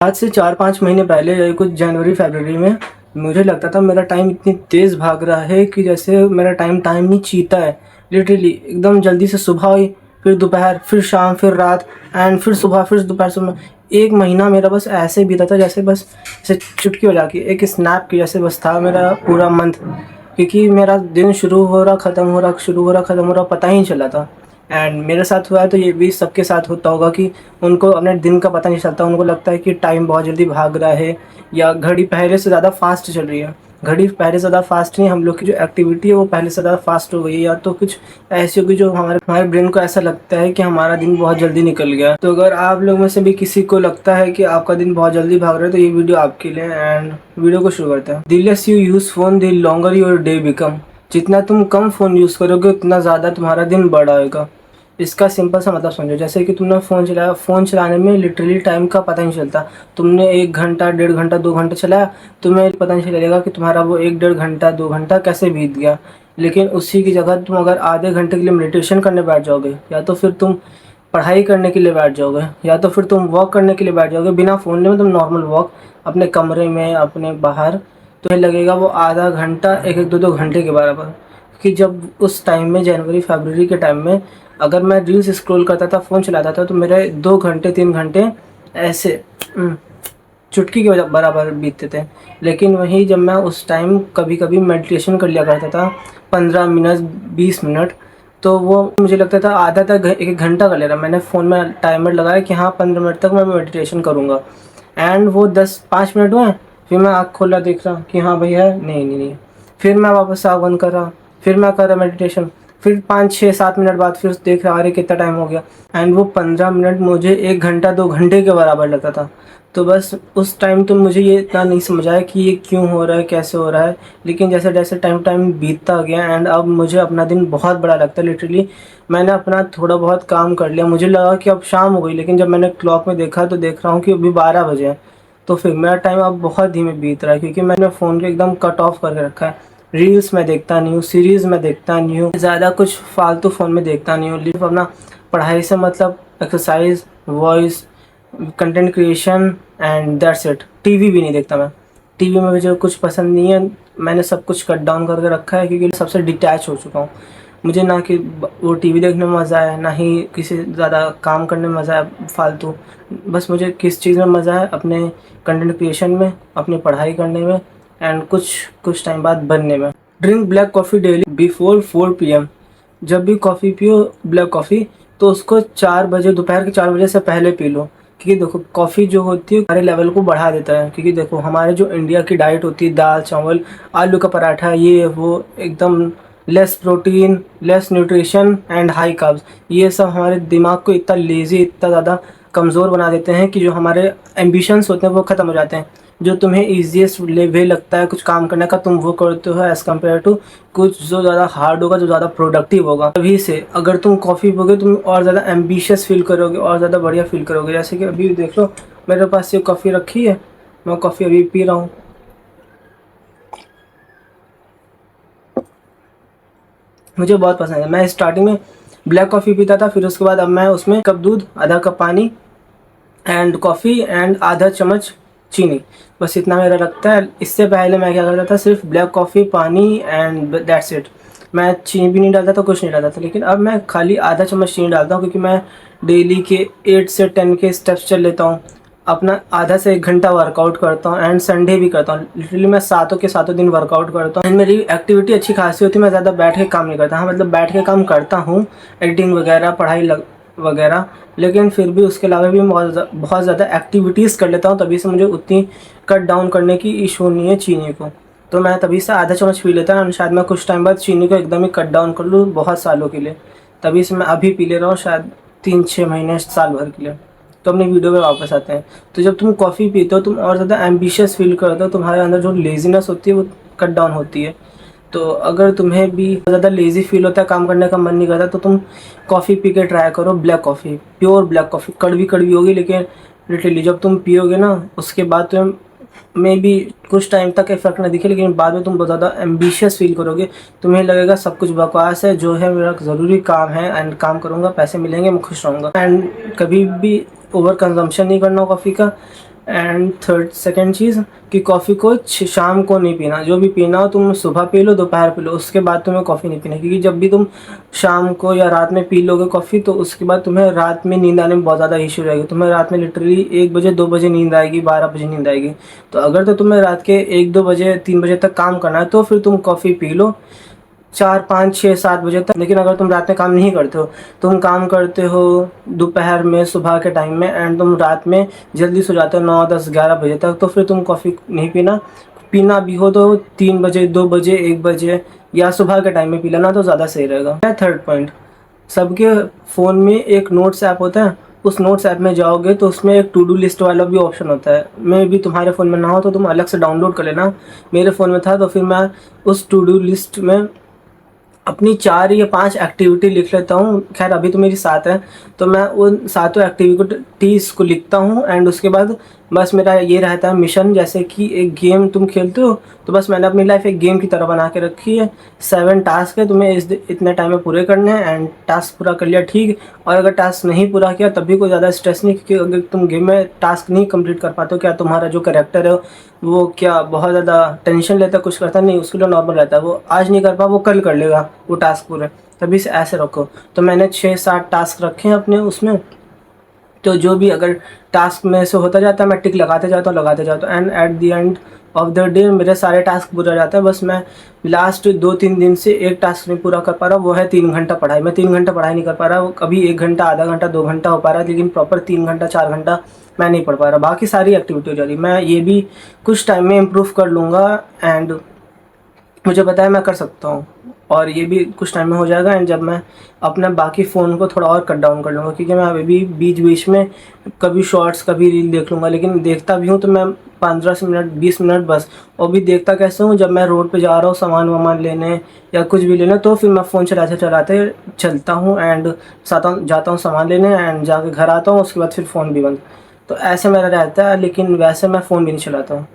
आज से 4-5 महीने पहले या कुछ जनवरी फरवरी में मुझे लगता था मेरा टाइम इतनी तेज़ भाग रहा है कि जैसे मेरा टाइम नहीं चीता है। लिटरली एकदम जल्दी से सुबह हुई, फिर दोपहर, फिर शाम, फिर रात एंड फिर सुबह, फिर दोपहर सुबह। 1 महीना मेरा बस ऐसे बीता था जैसे बस जैसे चुटकी बजा के एक स्नैप की जैसे बस था मेरा पूरा मंथ। क्योंकि मेरा दिन शुरू हो रहा, ख़त्म हो रहा, शुरू हो रहा, ख़त्म हो रहा, पता ही नहीं चला था। एंड मेरे साथ हुआ है तो ये भी सबके साथ होता होगा कि उनको अपने दिन का पता नहीं चलता। उनको लगता है कि टाइम बहुत जल्दी भाग रहा है या घड़ी पहले से ज़्यादा फास्ट चल रही है। घड़ी पहले से ज़्यादा फास्ट नहीं, हम लोग की जो एक्टिविटी है वो पहले से ज़्यादा फास्ट हो गई है, या तो कुछ ऐसी होगी जो हमारे हमारे ब्रेन को ऐसा लगता है कि हमारा दिन बहुत जल्दी निकल गया। तो अगर आप लोग में से भी किसी को लगता है कि आपका दिन बहुत जल्दी भाग रहा है तो ये वीडियो आपके लिए। एंड वीडियो को शुरू करते हैं। The less you use phone the longer your day become. जितना तुम कम फ़ोन यूज़ करोगे उतना ज़्यादा तुम्हारा दिन बड़ा होगा। इसका सिंपल सा मतलब समझो, जैसे कि तुमने फ़ोन चलाया, फ़ोन चलाने में लिटरली टाइम का पता नहीं चलता। तुमने 1 घंटा, 1.5 घंटा, 2 घंटा चलाया, तुम्हें पता नहीं चलेगा कि तुम्हारा वो 1-1.5 घंटा, 2 घंटा कैसे बीत गया। लेकिन उसी की जगह तुम अगर आधे घंटे के लिए मेडिटेशन करने बैठ जाओगे, या तो फिर तुम पढ़ाई करने के लिए बैठ जाओगे, या तो फिर तुम वॉक करने के लिए बैठ जाओगे बिना फ़ोन लिए, मतलब नॉर्मल वॉक अपने कमरे में, अपने बाहर, तुम्हें लगेगा वो आधा घंटा 1-1, 2-2 घंटे के बराबर। कि जब उस टाइम में जनवरी फरवरी के टाइम में अगर मैं रील्स स्क्रॉल करता था, फ़ोन चलाता था, तो मेरे 2 घंटे 3 घंटे ऐसे चुटकी के बराबर बीतते थे। लेकिन वहीं जब मैं उस टाइम कभी कभी मेडिटेशन कर लिया करता था 15 मिनट 20 मिनट, तो वो मुझे लगता था आधा तक 1 घंटा कर ले रहा। मैंने फ़ोन में टाइमर लगाया कि हाँ 15 मिनट तक मैं मेडिटेशन करूँगा। एंड वो 10-5 मिनट हुए, फिर मैं आँख खोला, देख रहा कि हाँ भैया नहीं। फिर मैं वापस आँख बंद कर रहा, फिर मैं कर रहा मेडिटेशन, फिर 5-6-7 मिनट बाद फिर देख रहा अरे कितना टाइम हो गया। एंड वो 15 मिनट मुझे 1 घंटा 2 घंटे के बराबर लगता था। तो बस उस टाइम तो मुझे ये इतना नहीं समझ आया कि ये क्यों हो रहा है, कैसे हो रहा है। लेकिन जैसे जैसे टाइम बीतता गया एंड अब मुझे अपना दिन बहुत बड़ा लगता है। लिटरली मैंने अपना थोड़ा बहुत काम कर लिया, मुझे लगा कि अब शाम हो गई, लेकिन जब मैंने क्लॉक में देखा तो देख रहा हूँ कि अभी 12 बजे हैं। तो फिर मेरा टाइम अब बहुत धीमे बीत रहा है, क्योंकि मैंने फ़ोन को एकदम कट ऑफ करके रखा है। रील्स मैं देखता नहीं हूँ, सीरीज़ मैं देखता नहीं हूँ, ज़्यादा कुछ फालतू फ़ोन में देखता नहीं हूँ। सिर्फ अपना पढ़ाई से मतलब exercise, voice, content creation and that's it. TV भी नहीं देखता मैं। टीवी में मुझे कुछ पसंद नहीं है, मैंने सब कुछ कट डाउन करके रखा है, क्योंकि सबसे डिटैच हो चुका हूँ। मुझे ना कि वो टीवी देखने में मज़ा है, ना ही किसी ज़्यादा काम करने में मज़ा है फालतू। बस मुझे किस चीज़ में मज़ा है, अपने कंटेंट क्रिएशन में, अपनी पढ़ाई करने में एंड कुछ टाइम बाद बनने में। Drink black coffee daily before 4 PM। जब भी कॉफ़ी पियो ब्लैक कॉफ़ी, तो उसको 4 बजे, दोपहर के 4 बजे से पहले पी लो। क्योंकि देखो कॉफ़ी जो होती है हमारे लेवल को बढ़ा देता है। क्योंकि देखो हमारे जो इंडिया की डाइट होती है, दाल चावल, आलू का पराठा, ये वो एकदम less protein, less nutrition and high carbs, ये सब हमारे दिमाग को इतना लेज़ी, इतना ज़्यादा कमज़ोर बना देते हैं कि जो हमारे एम्बिशंस होते हैं वो ख़त्म हो जाते हैं। जो तुम्हें ईज़ीएस्ट वे लगता है कुछ काम करने का, तुम वो करते हो एज़ कम्पेयर टू कुछ जो ज़्यादा हार्ड होगा, जो ज़्यादा प्रोडक्टिव होगा। तभी से अगर तुम कॉफ़ी पियोगे तुम और ज़्यादा एम्बिशियस फील करोगे, और ज़्यादा बढ़िया फील करोगे। जैसे कि अभी देख लो मेरे पास ये कॉफ़ी रखी है, मैं कॉफ़ी अभी पी रहा हूँ। मुझे बहुत पसंद है। मैं स्टार्टिंग में ब्लैक कॉफ़ी पीता था, फिर उसके बाद अब मैं उसमें कप दूध, आधा कप पानी एंड कॉफ़ी एंड आधा चम्मच चीनी, बस इतना मेरा लगता है। इससे पहले मैं क्या करता था, सिर्फ ब्लैक कॉफ़ी, पानी एंड दैट्स इट। मैं चीनी भी नहीं डालता था, कुछ नहीं डालता था। लेकिन अब मैं खाली आधा चम्मच चीनी डालता हूँ, क्योंकि मैं डेली के 8 से 10 के स्टेप्स चल लेता हूँ। अपना आधा से 1 घंटा वर्कआउट करता हूँ एंड संडे भी करता हूँ। लिटरली मैं सातों के सातों दिन वर्कआउट करता हूँ एंड मेरी एक्टिविटी अच्छी खासी होती है। मैं ज़्यादा बैठ के काम नहीं करता। हाँ मतलब बैठ के काम करता हूँ, एडिटिंग वगैरह, पढ़ाई वगैरह, लेकिन फिर भी उसके अलावा भी बहुत ज़्यादा एक्टिविटीज़ कर लेता हूँ। तभी से मुझे उतनी कट डाउन करने की इशू नहीं है चीनी को। तो मैं तभी से आधा चम्मच पी लेता हूँ, शायद मैं कुछ टाइम बाद चीनी को एकदम ही कट डाउन कर लूँ बहुत सालों के लिए। तभी से मैं अभी पी ले रहा हूँ, शायद 3-6 महीने, साल भर के लिए। तो अपनी वीडियो पे वापस आते हैं। तो जब तुम कॉफ़ी पीते हो तुम और ज़्यादा एम्बिशियस फील करते हो, तुम्हारे अंदर जो लेज़ीनेस होती है वो कट डाउन होती है। तो अगर तुम्हें भी ज़्यादा लेज़ी फील होता है, काम करने का मन नहीं करता, तो तुम कॉफ़ी पी के ट्राई करो black coffee, pure black coffee. कड़वी कड़वी होगी, लेकिन लिटरली जब तुम पियोगे ना उसके बाद तुम मे बी कुछ टाइम तक इफेक्ट ना दिखे, लेकिन बाद में तुम बहुत ज़्यादा एम्बिशियस फील करोगे। तुम्हें लगेगा सब कुछ बकवास है, जो है मेरा ज़रूरी काम है एंड काम करूँगा, पैसे मिलेंगे, मैं खुश रहूँगा। एंड कभी भी ओवर कंजम्पशन नहीं करना कॉफ़ी का। एंड थर्ड सेकंड चीज़ कि कॉफ़ी को शाम को नहीं पीना, जो भी पीना हो तुम सुबह पी लो, दोपहर पी लो, उसके बाद तुम्हें कॉफ़ी नहीं पीना, क्योंकि जब भी तुम शाम को या रात में पी लोगे कॉफ़ी तो उसके बाद तुम्हें रात में नींद आने में बहुत ज़्यादा इशू रहेगी। तुम्हें रात में लिटरली 1 बजे 2 बजे नींद आएगी, 12 बजे नींद आएगी। तो अगर तो तुम्हें रात के 1-2 बजे 3 बजे तक काम करना है तो फिर तुम कॉफ़ी पी लो 4-5-6-7 बजे तक। लेकिन अगर तुम रात में काम नहीं करते हो, तुम काम करते हो दोपहर में, सुबह के टाइम में, एंड तुम रात में जल्दी सो जाते हो 9-10-11 बजे तक, तो फिर तुम कॉफ़ी नहीं पीना। पीना भी हो तो 3 बजे, 2 बजे, 1 बजे या सुबह के टाइम में पी लेना तो ज़्यादा सही रहेगा। थर्ड पॉइंट, सबके फ़ोन में एक नोट्स ऐप होता है, उस नोट्स ऐप में जाओगे तो उसमें एक टू डू लिस्ट वाला भी ऑप्शन होता है। मे भी तुम्हारे फ़ोन में ना हो तो तुम अलग से डाउनलोड कर लेना। मेरे फ़ोन में था तो फिर मैं उस टू डू लिस्ट में अपनी 4 या 5 एक्टिविटी लिख लेता हूँ। खैर अभी तो मेरी 7 है, तो मैं उन सातों एक्टिविटीज़ को लिखता हूँ एंड उसके बाद बस मेरा ये रहता है मिशन। जैसे कि एक गेम तुम खेलते हो तो बस मैंने अपनी लाइफ एक गेम की तरह बना के रखी है। 7 टास्क है, तुम्हें इतने टाइम में पूरे करने हैं एंड टास्क पूरा कर लिया ठीक। और अगर टास्क नहीं पूरा किया तब भी कोई ज़्यादा स्ट्रेस नहीं, क्योंकि अगर तुम गेम में टास्क नहीं कंप्लीट कर पाते हो, क्या तुम्हारा जो कैरेक्टर है वो क्या बहुत ज़्यादा टेंशन लेता है, कुछ करता नहीं, उसके लिए नॉर्मल रहता है। वो आज नहीं कर पा, वो कल कर लेगा वो टास्क पूरे। तभी से ऐसे रखो। तो मैंने 6-7 टास्क रखे हैं अपने उसमें, तो जो भी अगर टास्क में से होता जाता है मैं टिक लगाते जाता हूँ and at the end of the day मेरे सारे टास्क पूरा जाता है। बस मैं लास्ट 2-3 दिन से एक टास्क नहीं पूरा कर पा रहा, वो है 3 घंटा पढ़ाई। मैं 3 घंटा पढ़ाई नहीं कर पा रहा, वो कभी 1 घंटा, आधा घंटा, 2 घंटा हो पा रहा है, लेकिन प्रॉपर 3 घंटा 4 घंटा मैं नहीं पढ़ पा रहा। बाकी सारी एक्टिविटी हो जा रही। मैं ये भी कुछ टाइम में इम्प्रूव कर लूँगा एंड मुझे पता है मैं कर सकता हूँ, और ये भी कुछ टाइम में हो जाएगा। एंड जब मैं अपना बाकी फ़ोन को थोड़ा और कट डाउन कर लूँगा, क्योंकि मैं अभी भी बीच बीच में कभी शॉर्ट्स कभी रील देख लूँगा, लेकिन देखता भी हूँ तो मैं 15 से मिनट 20 मिनट बस। और भी देखता कैसे हूँ, जब मैं रोड पे जा रहा हूँ सामान वामान लेने या कुछ भी लेने, तो फिर मैं फ़ोन चलाते चलाते चलता हूँ एंड जाता हूँ सामान लेने एंड जाके घर आता हूँ, उसके बाद फिर फ़ोन भी बंद। तो ऐसे मेरा रहता है, लेकिन वैसे मैं फ़ोन भी नहीं चलाता हूँ।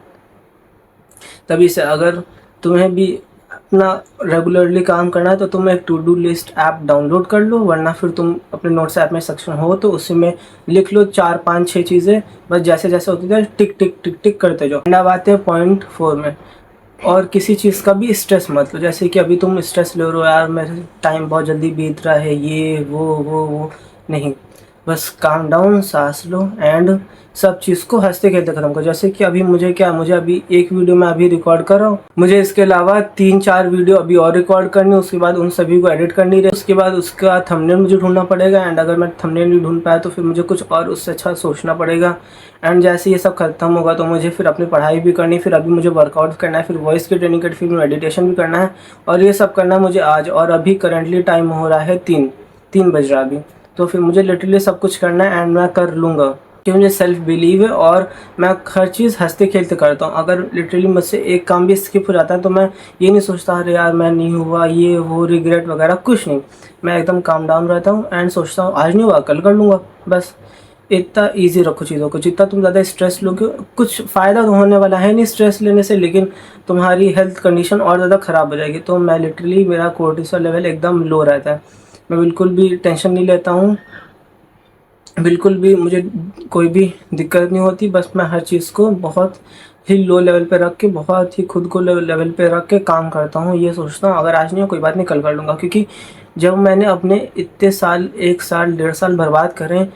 तभी से अगर तुम्हें भी अपना रेगुलरली काम करना है तो तुम एक to do list app download कर लो, वरना फिर तुम अपने नोट्स ऐप में सेक्शन हो तो उसी में लिख लो 4-5-6 चीज़ें, बस जैसे जैसे होती है टिक टिक टिक टिक करते जाओ। एंड अब आते हैं पॉइंट 4 में। और किसी चीज़ का भी स्ट्रेस मत लो। जैसे कि अभी तुम स्ट्रेस ले रहे हो, यार मेरे टाइम बहुत जल्दी बीत रहा है, ये वो नहीं, बस काम डाउन, सांस लो एंड सब चीज़ को हंसते खेलते ख़त्म करो। जैसे कि अभी मुझे अभी एक वीडियो मैं अभी रिकॉर्ड कर रहा हूँ, मुझे इसके अलावा 3-4 वीडियो अभी और रिकॉर्ड करनी है, उसके बाद उन सभी को एडिट करनी है, उसके बाद उसका थंबनेल मुझे ढूंढना पड़ेगा एंड अगर मैं थंबनेल नहीं ढूंढ पाया तो फिर मुझे कुछ और उससे अच्छा सोचना पड़ेगा। एंड जैसे ये सब खत्म होगा तो मुझे फिर अपनी पढ़ाई भी करनी, फिर अभी मुझे वर्कआउट करना है, फिर वॉइस की ट्रेनिंग करनी, फिर मेडिटेशन भी करना है, और ये सब करना है मुझे आज। और अभी करंटली टाइम हो रहा है 3 बज रहा है अभी, तो फिर मुझे लिटरली सब कुछ करना है एंड मैं कर लूँगा, क्योंकि मुझे सेल्फ बिलीव है और मैं हर चीज़ हंसते खेलते करता हूँ। अगर लिटरली मुझसे एक काम भी स्किप हो जाता है तो मैं ये नहीं सोचता अरे यार मैं नहीं हुआ, ये वो रिग्रेट वगैरह कुछ नहीं। मैं एकदम काम डाउन रहता हूँ एंड सोचता हूँ आज नहीं हुआ कल कर लूँगा। बस इतना ईजी रखो चीज़ों को। जितना तुम ज़्यादा स्ट्रेस लोगे, कुछ फ़ायदा तो होने वाला है नहीं स्ट्रेस लेने से, लेकिन तुम्हारी हेल्थ कंडीशन और ज़्यादा ख़राब हो जाएगी। तो मैं लिटरली मेरा कोर्टिसोल लेवल एकदम लो रहता है, मैं बिल्कुल भी टेंशन नहीं लेता हूँ, बिल्कुल भी मुझे कोई भी दिक्कत नहीं होती। बस मैं हर चीज़ को बहुत ही लो लेवल पे रख के, बहुत ही खुद को लेवल पे रख के काम करता हूँ। ये सोचता हूँ अगर आज नहीं हो कोई बात नहीं कल कर लूँगा, क्योंकि जब मैंने अपने इतने साल 1 साल 1.5 साल बर्बाद करें,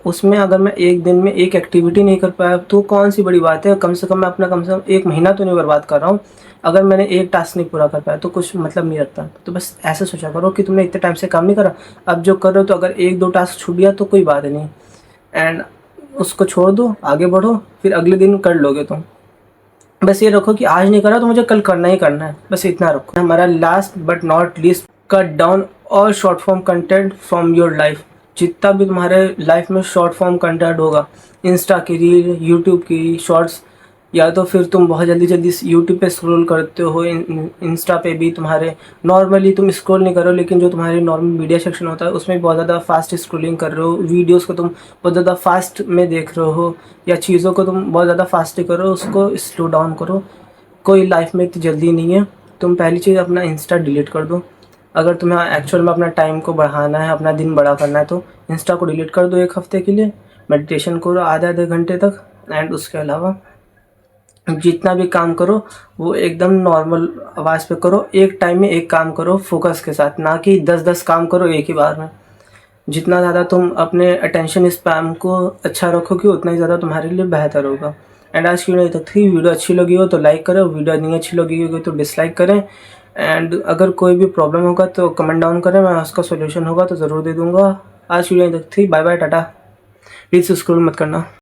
उसमें अगर मैं एक दिन में एक एक्टिविटी नहीं कर पाया तो कौन सी बड़ी बात है। कम से कम मैं अपना कम से कम 1 महीना तो नहीं बर्बाद कर रहा हूँ। अगर मैंने एक टास्क नहीं पूरा कर पाया तो कुछ मतलब नहीं रखता। तो बस ऐसे सोचा करो कि तुमने इतने टाइम से काम नहीं करा, अब जो कर रहे हो तो अगर 1-2 टास्क छूट गया तो कोई बात नहीं एंड उसको छोड़ दो, आगे बढ़ो, फिर अगले दिन कर लोगे तुम। बस ये रखो कि आज नहीं करा तो मुझे कल करना ही करना है, बस इतना रखो। हमारा last but not least, cut down all short form content from your life. जितना भी तुम्हारे लाइफ में शॉर्ट फॉर्म कंटेंट होगा, इंस्टा की रील, यूट्यूब की शॉर्ट्स, या तो फिर तुम बहुत जल्दी जल्दी यूट्यूब पे स्क्रॉल करते हो, इंस्टा पे भी तुम्हारे नॉर्मली तुम स्क्रॉल नहीं करो, लेकिन जो तुम्हारी नॉर्मल मीडिया सेक्शन होता है उसमें बहुत ज़्यादा फास्ट स्क्रॉलिंग कर रहे हो, वीडियोस को तुम बहुत ज़्यादा फास्ट में देख रहे हो, या चीज़ों को तुम बहुत ज़्यादा फास्ट करो, उसको स्लो डाउन करो। कोई लाइफ में इतनी जल्दी नहीं है। तुम पहली चीज़ अपना इंस्टा डिलीट कर दो। अगर तुम्हें एक्चुअल में अपना टाइम को बढ़ाना है, अपना दिन बड़ा करना है तो इंस्टा को डिलीट कर दो 1 हफ्ते के लिए। मेडिटेशन करो आधे आधे घंटे तक, एंड उसके अलावा जितना भी काम करो वो एकदम नॉर्मल आवाज़ पे करो, एक टाइम में एक काम करो फोकस के साथ, ना कि 10-10 काम करो एक ही बार में। जितना ज़्यादा तुम अपने अटेंशन स्पैम को अच्छा रखोगे उतना ही ज़्यादा तुम्हारे लिए बेहतर होगा। एंड आज की वीडियो तक थी। वीडियो अच्छी लगी हो तो लाइक करें, वीडियो नहीं अच्छी लगी होगी तो डिसलाइक करें। एंड अगर कोई भी प्रॉब्लम होगा तो कमेंट डाउन करें, मैं उसका सोल्यूशन होगा तो ज़रूर दे दूँगा। आज की वीडियो तक थी। बाय बाय, टाटा। प्लीज़ स्क्रॉल मत करना।